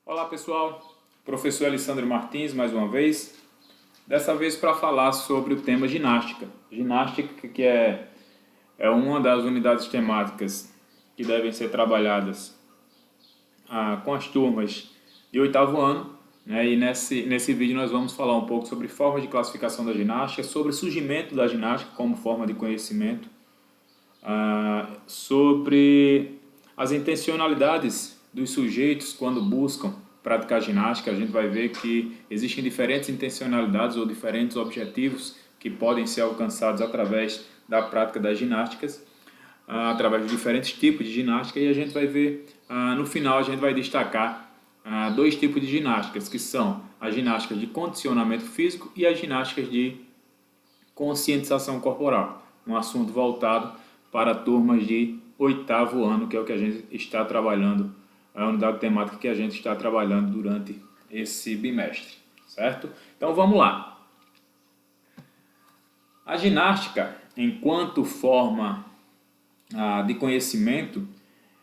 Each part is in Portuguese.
Olá pessoal, professor Alessandro Martins mais uma vez, dessa vez para falar sobre o tema ginástica. Ginástica que é uma das unidades temáticas que devem ser trabalhadas com as turmas de oitavo ano, né? E nesse vídeo nós vamos falar um pouco sobre formas de classificação da ginástica, sobre o surgimento da ginástica como forma de conhecimento, sobre as intencionalidades dos sujeitos quando buscam praticar ginástica. A gente vai ver que existem diferentes intencionalidades ou diferentes objetivos que podem ser alcançados através da prática das ginásticas, através de diferentes tipos de ginástica, e a gente vai ver, no final a gente vai destacar dois tipos de ginásticas, que são as ginásticas de condicionamento físico e as ginásticas de conscientização corporal, um assunto voltado para turmas de oitavo ano, que é o que a gente está trabalhando, a unidade temática que a gente está trabalhando durante esse bimestre, certo? Então vamos lá. A ginástica, enquanto forma de conhecimento,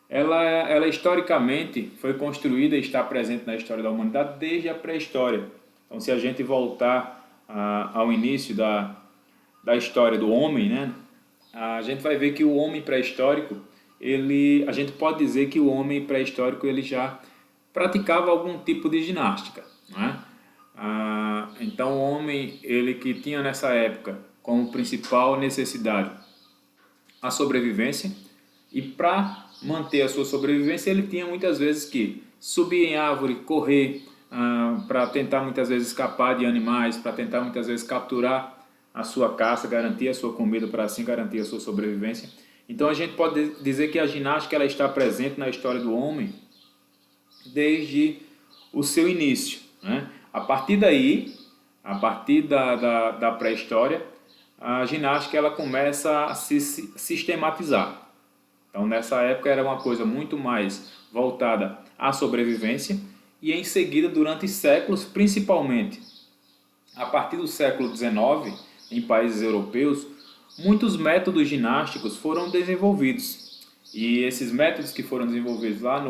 ela historicamente foi construída e está presente na história da humanidade desde a pré-história. Então, se a gente voltar ao início da história do homem, né, a gente vai ver que o homem pré-histórico, a gente pode dizer que o homem pré-histórico ele já praticava algum tipo de ginástica, né? Então o homem ele que tinha nessa época como principal necessidade a sobrevivência, e para manter a sua sobrevivência ele tinha muitas vezes que subir em árvore, correr, para tentar muitas vezes escapar de animais, para tentar muitas vezes capturar a sua caça, garantir a sua comida, para assim garantir a sua sobrevivência. Então a gente pode dizer que a ginástica ela está presente na história do homem desde o seu início, né? A partir daí, a partir da pré-história, a ginástica ela começa a se sistematizar. Então nessa época era uma coisa muito mais voltada à sobrevivência, e em seguida durante séculos, principalmente a partir do século XIX, em países europeus, muitos métodos ginásticos foram desenvolvidos. E esses métodos que foram desenvolvidos lá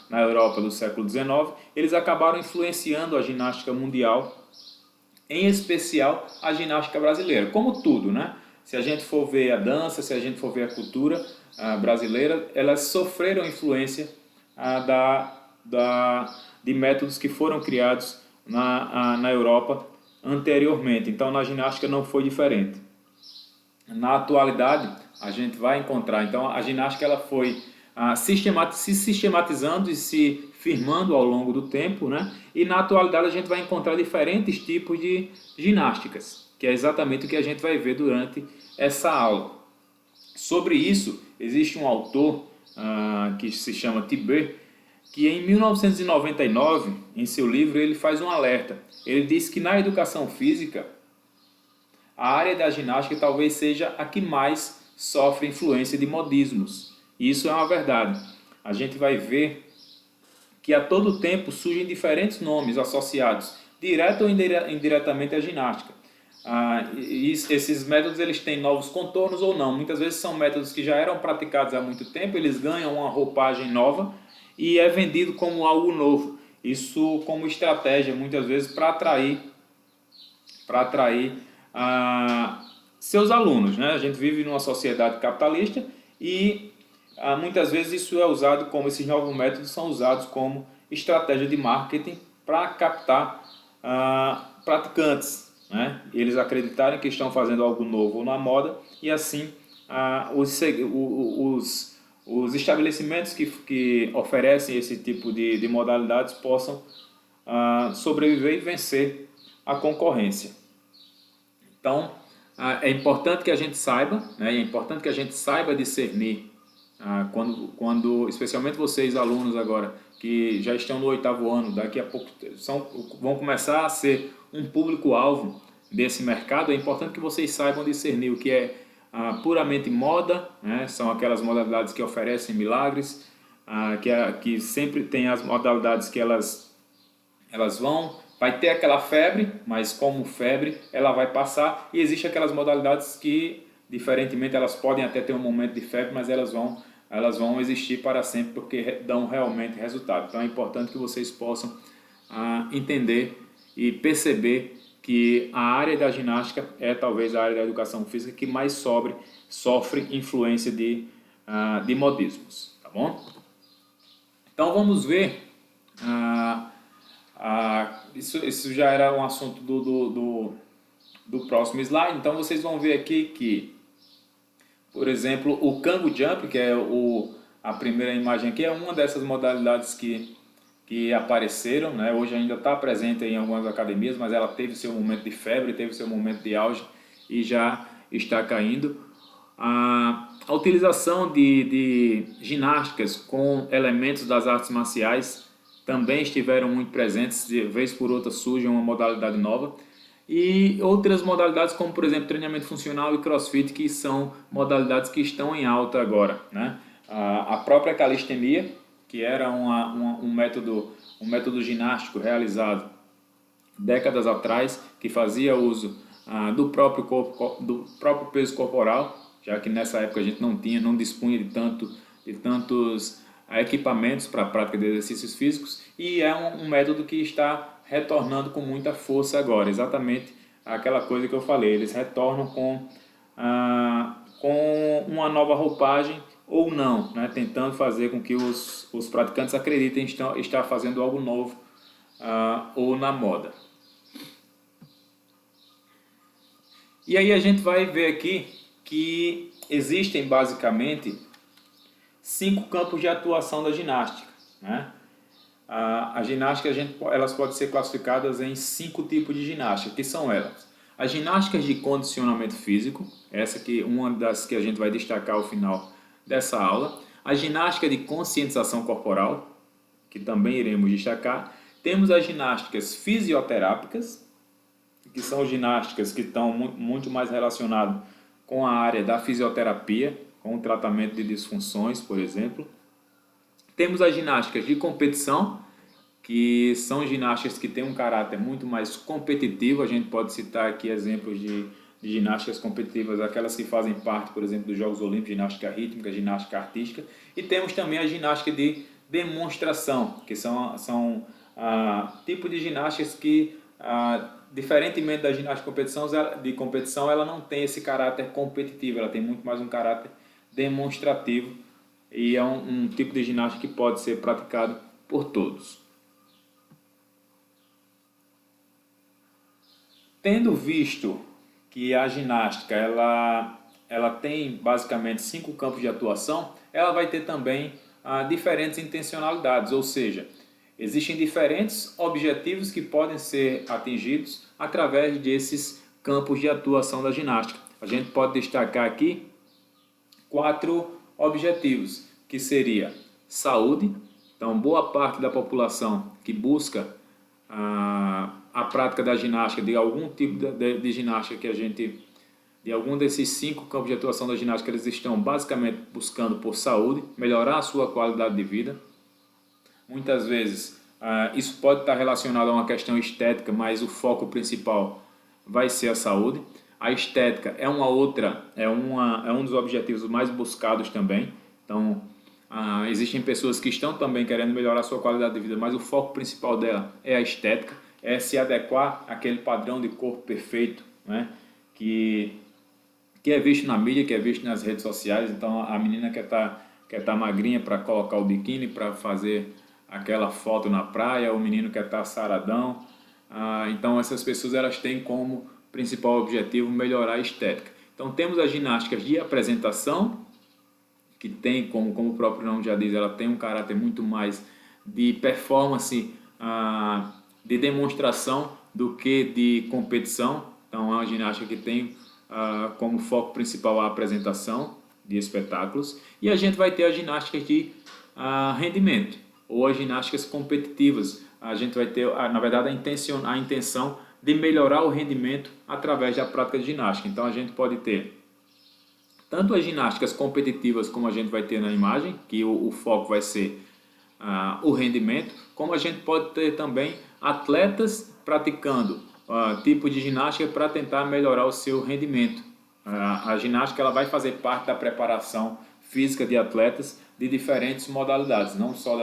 na Europa do século XIX, eles acabaram influenciando a ginástica mundial, em especial a ginástica brasileira. Como tudo, né? Se a gente for ver a dança, se a gente for ver a cultura brasileira, elas sofreram influência de métodos que foram criados na Europa anteriormente. Então na ginástica não foi diferente. Na atualidade a gente vai encontrar, então a ginástica ela foi se sistematizando e se firmando ao longo do tempo, né? E na atualidade a gente vai encontrar diferentes tipos de ginásticas, que é exatamente o que a gente vai ver durante essa aula. Sobre isso existe um autor que se chama Tibet, que em 1999, em seu livro, ele faz um alerta. Ele diz que na educação física, a área da ginástica talvez seja a que mais sofre influência de modismos. E isso é uma verdade. A gente vai ver que a todo tempo surgem diferentes nomes associados, direto ou indiretamente à ginástica. E esses métodos eles têm novos contornos ou não. Muitas vezes são métodos que já eram praticados há muito tempo, eles ganham uma roupagem nova e é vendido como algo novo. Isso como estratégia, muitas vezes, para atrair seus alunos, né? A gente vive numa sociedade capitalista e muitas vezes isso é usado como, esses novos métodos são usados como estratégia de marketing para captar praticantes, né? Eles acreditarem que estão fazendo algo novo na moda, e assim os estabelecimentos que oferecem esse tipo de modalidades possam sobreviver e vencer a concorrência. Então, é importante que a gente saiba, né, é importante que a gente saiba discernir, especialmente vocês alunos agora, que já estão no oitavo ano, daqui a pouco vão começar a ser um público-alvo desse mercado. É importante que vocês saibam discernir o que é puramente moda, né, são aquelas modalidades que oferecem milagres, que sempre tem as modalidades que elas vai ter aquela febre, mas como febre ela vai passar, e existem aquelas modalidades que, diferentemente, elas podem até ter um momento de febre, mas elas vão elas vão existir para sempre porque dão realmente resultado. Então é importante que vocês possam entender e perceber que a área da ginástica é talvez a área da educação física que mais sofre influência de modismos, tá bom? Então vamos ver, isso já era um assunto do próximo slide, então vocês vão ver aqui que, por exemplo, o Kangoo Jump, que é a primeira imagem aqui, é uma dessas modalidades que apareceram, né? Hoje ainda está presente em algumas academias, mas ela teve seu momento de febre, teve seu momento de auge e já está caindo. A utilização de ginásticas com elementos das artes marciais também estiveram muito presentes, de vez por outra surge uma modalidade nova. E outras modalidades como, por exemplo, treinamento funcional e crossfit, que são modalidades que estão em alta agora, né? A própria calistenia, que era um método ginástico realizado décadas atrás, que fazia uso do próprio peso corporal, já que nessa época a gente não dispunha de tantos equipamentos para a prática de exercícios físicos, e é um método que está retornando com muita força agora, exatamente aquela coisa que eu falei, eles retornam com uma nova roupagem ou não, né? Tentando fazer com que os praticantes acreditem estar fazendo algo novo ou na moda. E aí a gente vai ver aqui que existem basicamente 5 campos de atuação da ginástica, né? A ginástica, elas podem ser classificadas em 5 tipos de ginástica, que são elas. As ginásticas de condicionamento físico, essa que uma das que a gente vai destacar ao final dessa aula. A ginástica de conscientização corporal, que também iremos destacar. Temos as ginásticas fisioterápicas, que são ginásticas que estão muito mais relacionadas com a área da fisioterapia, com o tratamento de disfunções, por exemplo. Temos as ginásticas de competição, que são ginásticas que têm um caráter muito mais competitivo. A gente pode citar aqui exemplos de ginásticas competitivas, aquelas que fazem parte, por exemplo, dos Jogos Olímpicos, ginástica rítmica, ginástica artística. E temos também a ginástica de demonstração, que são tipos de ginásticas que, diferentemente da ginástica de competição, ela não tem esse caráter competitivo, ela tem muito mais um caráter demonstrativo, e é um tipo de ginástica que pode ser praticado por todos. Tendo visto que a ginástica ela tem basicamente 5 campos de atuação, ela vai ter também diferentes intencionalidades, ou seja, existem diferentes objetivos que podem ser atingidos através desses campos de atuação da ginástica. A gente pode destacar aqui 4 objetivos, que seria saúde. Então, boa parte da população que busca a prática da ginástica, de algum tipo de ginástica de algum desses 5 campos de atuação da ginástica, eles estão basicamente buscando por saúde, melhorar a sua qualidade de vida. Muitas vezes isso pode estar relacionado a uma questão estética, mas o foco principal vai ser a saúde. A estética é um dos objetivos mais buscados também. Então, existem pessoas que estão também querendo melhorar a sua qualidade de vida, mas o foco principal dela é a estética, é se adequar àquele padrão de corpo perfeito, né? que é visto na mídia, que é visto nas redes sociais. Então, a menina quer tá magrinha para colocar o biquíni, para fazer aquela foto na praia, o menino quer estar saradão. Então, essas pessoas elas têm como principal objetivo melhorar a estética. Então, temos as ginásticas de apresentação, que tem, como o próprio nome já diz, ela tem um caráter muito mais de performance, de demonstração, do que de competição. Então, é uma ginástica que tem como foco principal a apresentação de espetáculos. E a gente vai ter as ginásticas de rendimento, ou as ginásticas competitivas. A gente vai ter, na verdade, a intenção de melhorar o rendimento através da prática de ginástica. Então, a gente pode ter tanto as ginásticas competitivas, como a gente vai ter na imagem, que o foco vai ser o rendimento, como a gente pode ter também atletas praticando tipo de ginástica para tentar melhorar o seu rendimento. A ginástica ela vai fazer parte da preparação física de atletas de diferentes modalidades, não só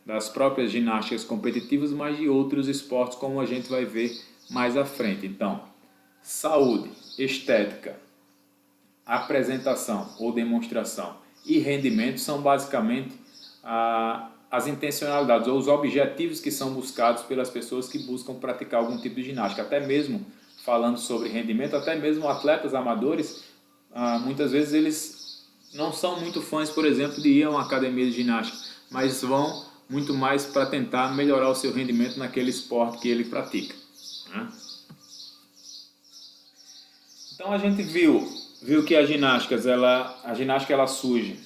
das próprias ginásticas competitivas, mas de outros esportes, como a gente vai ver mais à frente. Então, saúde, estética, apresentação ou demonstração e rendimento são basicamente as intencionalidades ou os objetivos que são buscados pelas pessoas que buscam praticar algum tipo de ginástica. Até mesmo falando sobre rendimento, até mesmo atletas amadores, muitas vezes eles não são muito fãs, por exemplo, de ir a uma academia de ginástica, mas vão muito mais para tentar melhorar o seu rendimento naquele esporte que ele pratica, né? Então a gente viu que a ginástica ela surge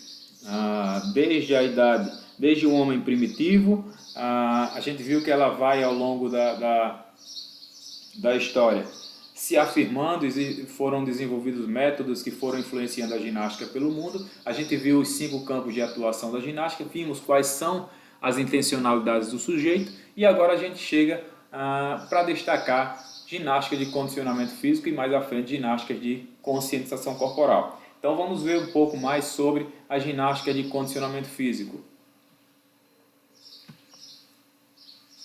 desde o homem primitivo. A gente viu que ela vai ao longo da história se afirmando, e foram desenvolvidos métodos que foram influenciando a ginástica pelo mundo. A gente viu os 5 campos de atuação da ginástica, vimos quais são as intencionalidades do sujeito, e agora a gente chega para destacar ginástica de condicionamento físico e mais à frente ginástica de conscientização corporal. Então vamos ver um pouco mais sobre a ginástica de condicionamento físico.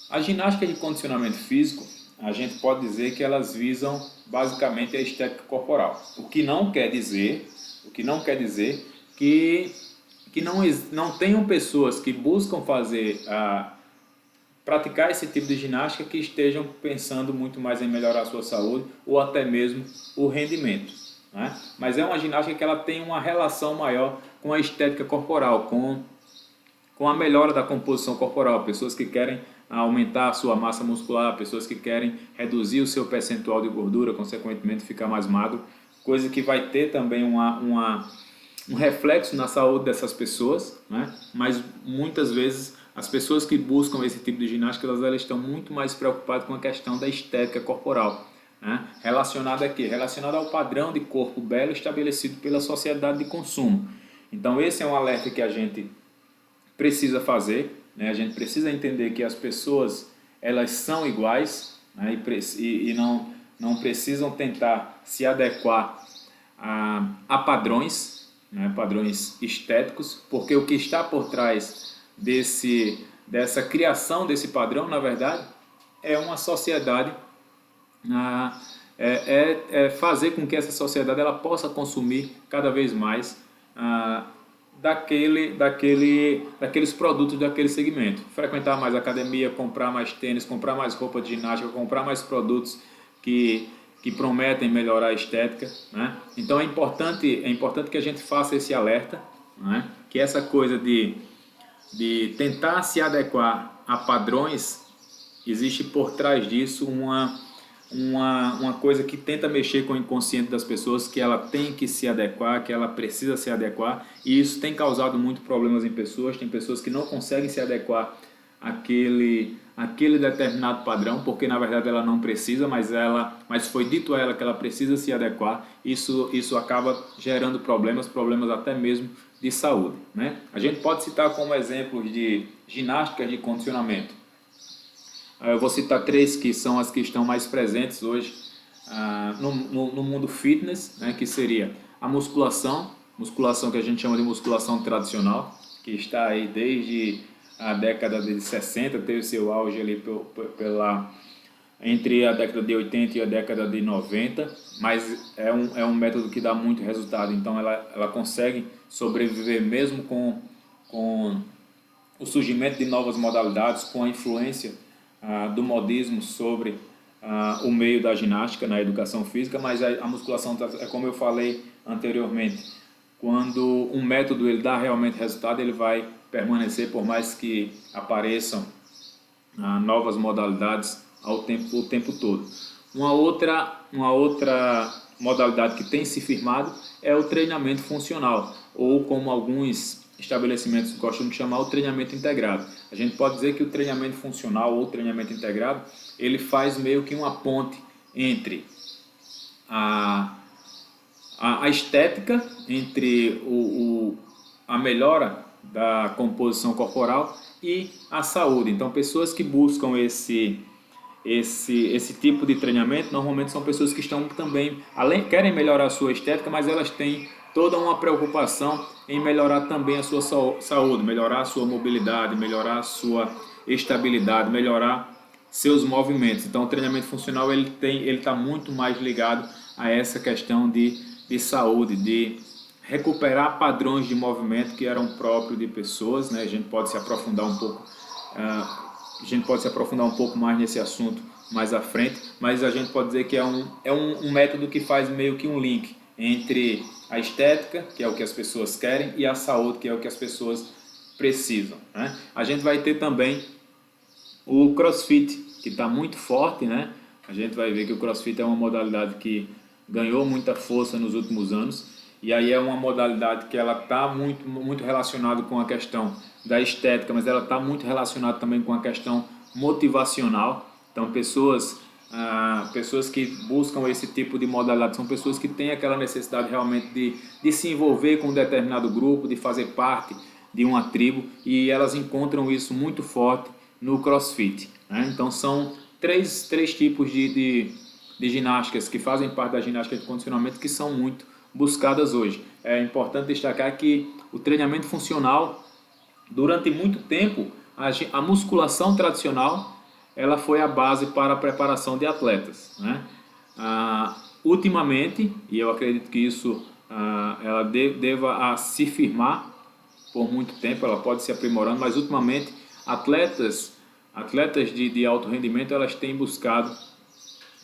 A ginástica de condicionamento físico, a gente pode dizer que elas visam basicamente a estética corporal. O que não quer dizer que não tenham pessoas que buscam praticar esse tipo de ginástica que estejam pensando muito mais em melhorar a sua saúde ou até mesmo o rendimento, né? Mas é uma ginástica que ela tem uma relação maior com a estética corporal, com a melhora da composição corporal. Pessoas que querem aumentar a sua massa muscular, pessoas que querem reduzir o seu percentual de gordura, consequentemente ficar mais magro, coisa que vai ter também um reflexo na saúde dessas pessoas, né? Mas muitas vezes as pessoas que buscam esse tipo de ginástica, elas estão muito mais preocupadas com a questão da estética corporal, né? Relacionada a quê? Relacionada ao padrão de corpo belo estabelecido pela sociedade de consumo. Então esse é um alerta que a gente precisa fazer, né? A gente precisa entender que as pessoas elas são iguais, né? E não precisam tentar se adequar a padrões, né? Padrões estéticos, porque o que está por trás dessa criação desse padrão, na verdade, é uma sociedade, fazer com que essa sociedade ela possa consumir cada vez mais daqueles produtos daquele segmento. Frequentar mais academia, comprar mais tênis, comprar mais roupa de ginástica, comprar mais produtos que prometem melhorar a estética, né? Então é importante que a gente faça esse alerta, né? Que essa coisa de tentar se adequar a padrões, existe por trás disso uma coisa que tenta mexer com o inconsciente das pessoas, que ela tem que se adequar, que ela precisa se adequar, e isso tem causado muitos problemas em pessoas. Tem pessoas que não conseguem se adequar àquele determinado padrão, porque na verdade ela não precisa, mas foi dito a ela que ela precisa se adequar. Isso acaba gerando problemas até mesmo de saúde, né? A gente pode citar como exemplos de ginásticas de condicionamento. Eu vou citar 3 que são as que estão mais presentes hoje no mundo fitness, né? Que seria a musculação que a gente chama de musculação tradicional, que está aí desde a década de 60, teve seu auge ali entre a década de 80 e a década de 90, mas é um método que dá muito resultado. Então ela consegue sobreviver mesmo com o surgimento de novas modalidades, com a influência do modismo sobre o meio da ginástica na educação física. Mas a musculação, é como eu falei anteriormente, quando um método ele dá realmente resultado, ele vai permanecer por mais que apareçam novas modalidades o tempo todo. Uma outra modalidade que tem se firmado é o treinamento funcional, ou como alguns estabelecimentos gostam de chamar, o treinamento integrado. A gente pode dizer que o treinamento funcional ou treinamento integrado, ele faz meio que uma ponte entre a estética, entre a melhora da composição corporal e a saúde. Então pessoas que buscam esse tipo de treinamento normalmente são pessoas que estão também, querem melhorar a sua estética, mas elas têm toda uma preocupação em melhorar também a sua saúde, melhorar a sua mobilidade, melhorar a sua estabilidade, melhorar seus movimentos. Então o treinamento funcional ele está muito mais ligado a essa questão de saúde, de recuperar padrões de movimento que eram próprios de pessoas, né? A gente pode se aprofundar um pouco, mais nesse assunto mais à frente, mas a gente pode dizer que é um método que faz meio que um link entre a estética, que é o que as pessoas querem, e a saúde, que é o que as pessoas precisam, né? A gente vai ter também o CrossFit, que está muito forte, né? A gente vai ver que o CrossFit é uma modalidade que ganhou muita força nos últimos anos, e aí é uma modalidade que ela está muito relacionada com a questão da estética, mas ela está muito relacionada também com a questão motivacional. Então pessoas que buscam esse tipo de modalidade são pessoas que têm aquela necessidade realmente de se envolver com um determinado grupo, de fazer parte de uma tribo, e elas encontram isso muito forte no CrossFit, né? Então são três tipos de ginásticas que fazem parte da ginástica de condicionamento que são muito buscadas hoje. É importante destacar que o treinamento funcional, durante muito tempo, a musculação tradicional ela foi a base para a preparação de atletas, né? Ultimamente, e eu acredito que isso ela deva se firmar por muito tempo, ela pode se aprimorando, mas ultimamente atletas de alto rendimento elas têm buscado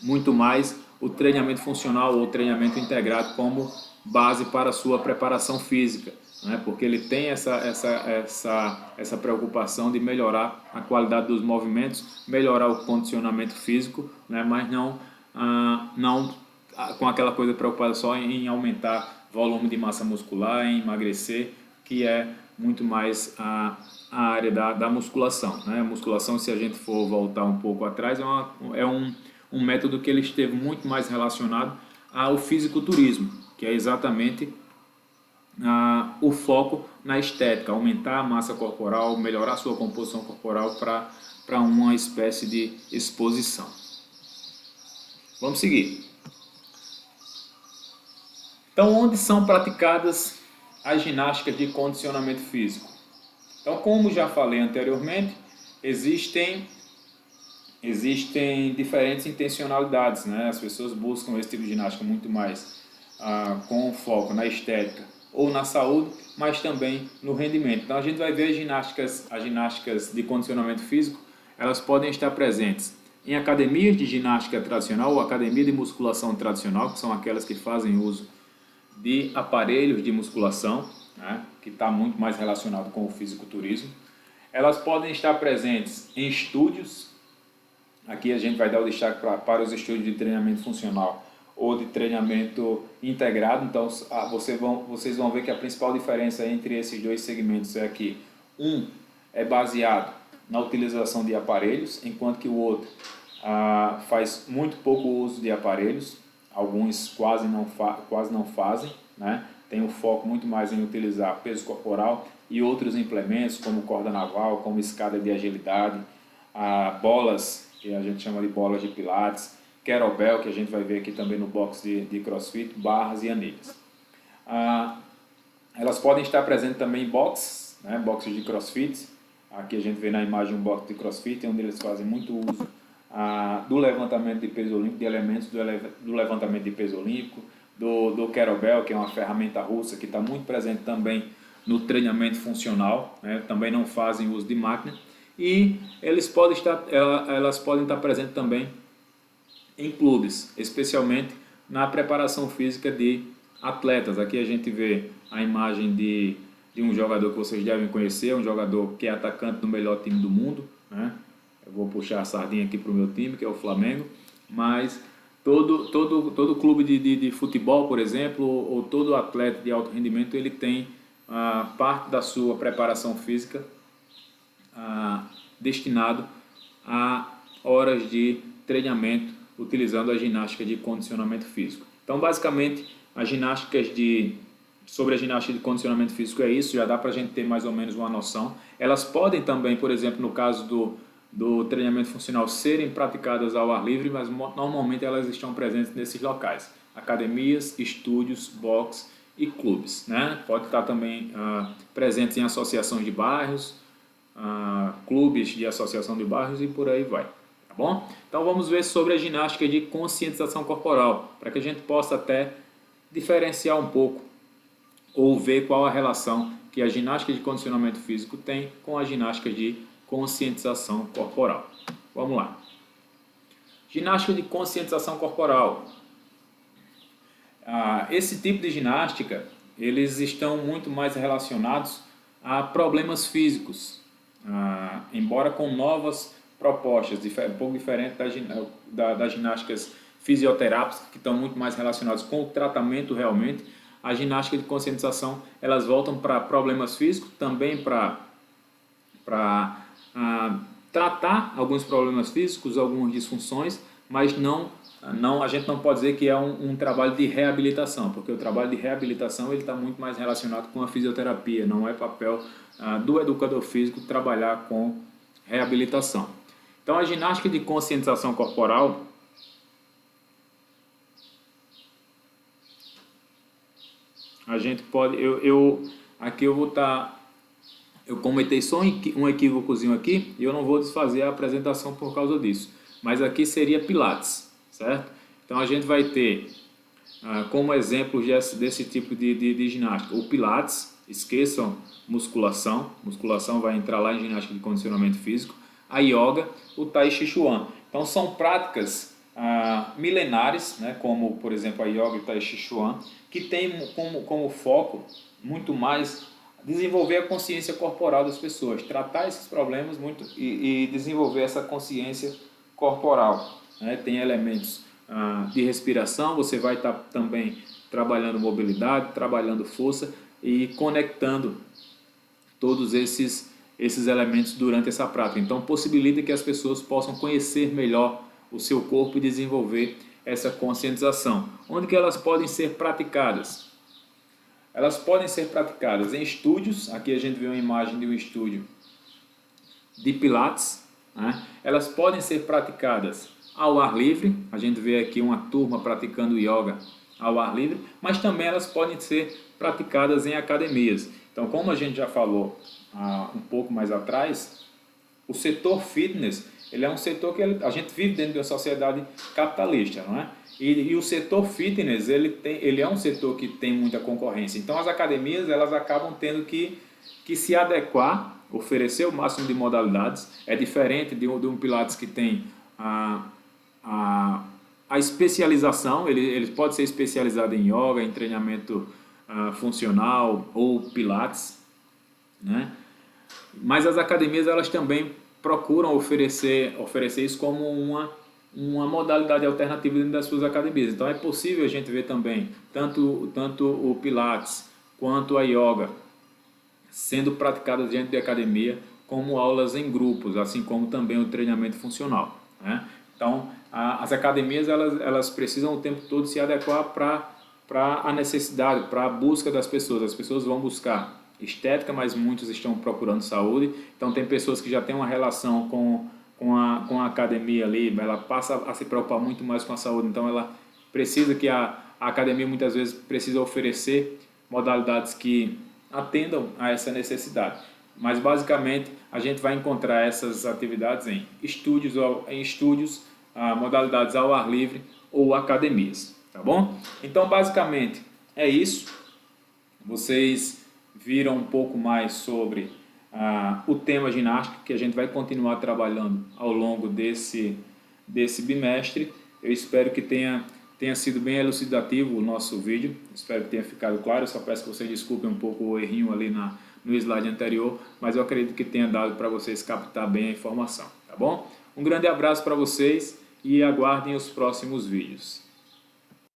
muito mais o treinamento funcional ou treinamento integrado como base para a sua preparação física, né? Porque ele tem essa preocupação de melhorar a qualidade dos movimentos, melhorar o condicionamento físico, né? Mas não com aquela coisa preocupada só em aumentar volume de massa muscular, em emagrecer, que é muito mais a área da musculação, né? A musculação, se a gente for voltar um pouco atrás, é um método que ele esteve muito mais relacionado ao fisiculturismo, que é exatamente o foco na estética, aumentar a massa corporal, melhorar a sua composição corporal para uma espécie de exposição. Vamos seguir. Então, onde são praticadas as ginásticas de condicionamento físico? Então, como já falei anteriormente, existem diferentes intencionalidades, né? As pessoas buscam esse tipo de ginástica muito mais com foco na estética ou na saúde, mas também no rendimento. Então a gente vai ver as ginásticas de condicionamento físico, elas podem estar presentes em academias de ginástica tradicional ou academia de musculação tradicional, que são aquelas que fazem uso de aparelhos de musculação, né? Que está muito mais relacionado com o fisiculturismo. Elas podem estar presentes em estúdios. Aqui a gente vai dar o destaque para os estúdios de treinamento funcional ou de treinamento integrado. Então vocês vão ver que a principal diferença entre esses dois segmentos é que um é baseado na utilização de aparelhos, enquanto que o outro faz muito pouco uso de aparelhos, alguns quase não fazem, né? Tem um foco muito mais em utilizar peso corporal e outros implementos como corda naval, como escada de agilidade, bolas, que a gente chama de bolas de pilates, kettlebell, que a gente vai ver aqui também no box de CrossFit, barras e anilhas. Elas podem estar presentes também em boxes, né, boxes de CrossFit. Aqui a gente vê na imagem um box de CrossFit, onde eles fazem muito uso do levantamento de peso olímpico, de elementos do levantamento de peso olímpico, do kettlebell, que é uma ferramenta russa que está muito presente também no treinamento funcional, né, também não fazem uso de máquina. E elas podem estar presentes também em clubes, especialmente na preparação física de atletas. Aqui a gente vê a imagem de um jogador que vocês devem conhecer, um jogador que é atacante do melhor time do mundo, né? Eu vou puxar a sardinha aqui para o meu time, que é o Flamengo, mas todo clube de futebol, por exemplo, ou todo atleta de alto rendimento, ele tem parte da sua preparação física destinado a horas de treinamento utilizando a ginástica de condicionamento físico. Então, basicamente, sobre a ginástica de condicionamento físico é isso, já dá para a gente ter mais ou menos uma noção. Elas podem também, por exemplo, no caso do treinamento funcional, serem praticadas ao ar livre, mas normalmente elas estão presentes nesses locais: academias, estúdios, box e clubes, né? Pode estar também presentes em associações de bairros, clubes de associação de bairros e por aí vai, tá bom? Então vamos ver sobre a ginástica de conscientização corporal, para que a gente possa até diferenciar um pouco ou ver qual a relação que a ginástica de condicionamento físico tem com a ginástica de conscientização corporal. Vamos lá. Ginástica de conscientização corporal. Esse tipo de ginástica, eles estão muito mais relacionados a problemas físicos, embora com novas propostas, um pouco diferente das ginásticas fisioterápicas, que estão muito mais relacionadas com o tratamento realmente. A ginástica de conscientização, elas voltam para problemas físicos, também para tratar alguns problemas físicos, algumas disfunções, mas a gente não pode dizer que é um trabalho de reabilitação, porque o trabalho de reabilitação ele está muito mais relacionado com a fisioterapia, não é papel do educador físico trabalhar com reabilitação. Então a ginástica de conscientização corporal a gente pode, aqui eu vou estar, eu cometei só um equívocozinho aqui e eu não vou desfazer a apresentação por causa disso, mas aqui seria Pilates, certo? Então a gente vai ter como exemplo desse tipo de ginástica o Pilates, esqueçam musculação vai entrar lá em ginástica de condicionamento físico, a yoga, o Tai Chi Chuan. Então são práticas milenares, né, como por exemplo a yoga e o Tai Chi Chuan, que tem como foco muito mais desenvolver a consciência corporal das pessoas, tratar esses problemas e desenvolver essa consciência corporal, né? Tem elementos de respiração, você vai estar também trabalhando mobilidade, trabalhando força e conectando todos esses elementos durante essa prática. Então possibilita que as pessoas possam conhecer melhor o seu corpo e desenvolver essa conscientização. Onde que elas podem ser praticadas? Elas podem ser praticadas em estúdios. Aqui a gente vê uma imagem de um estúdio de Pilates, né? Elas podem ser praticadas ao ar livre. A gente vê aqui uma turma praticando yoga ao ar livre, mas também elas podem ser praticadas em academias. Então, como a gente já falou um pouco mais atrás, o setor fitness ele é um setor que a gente vive dentro de uma sociedade capitalista, não é? E o setor fitness ele é um setor que tem muita concorrência. Então as academias elas acabam tendo que se adequar, oferecer o máximo de modalidades. É diferente de um Pilates que tem a especialização. Ele pode ser especializado em yoga, em treinamento funcional ou Pilates, né? Mas as academias elas também procuram oferecer isso como uma modalidade alternativa dentro das suas academias. Então é possível a gente ver também tanto o Pilates quanto a yoga sendo praticadas dentro de academia, como aulas em grupos, assim como também o treinamento funcional, né? Então as academias elas precisam o tempo todo se adequar para a necessidade, para a busca das pessoas. As pessoas vão buscar estética, mas muitos estão procurando saúde. Então tem pessoas que já têm uma relação com a academia ali, ela passa a se preocupar muito mais com a saúde. Então ela precisa que a academia muitas vezes precisa oferecer modalidades que atendam a essa necessidade. Mas basicamente a gente vai encontrar essas atividades em estúdios, modalidades ao ar livre ou academias, tá bom? Então basicamente é isso. Vocês viram um pouco mais sobre o tema ginástica, que a gente vai continuar trabalhando ao longo desse bimestre. Eu espero que tenha sido bem elucidativo o nosso vídeo, espero que tenha ficado claro. Eu só peço que vocês desculpem um pouco o errinho ali no slide anterior, mas eu acredito que tenha dado para vocês captar bem a informação, tá bom? Um grande abraço para vocês e aguardem os próximos vídeos.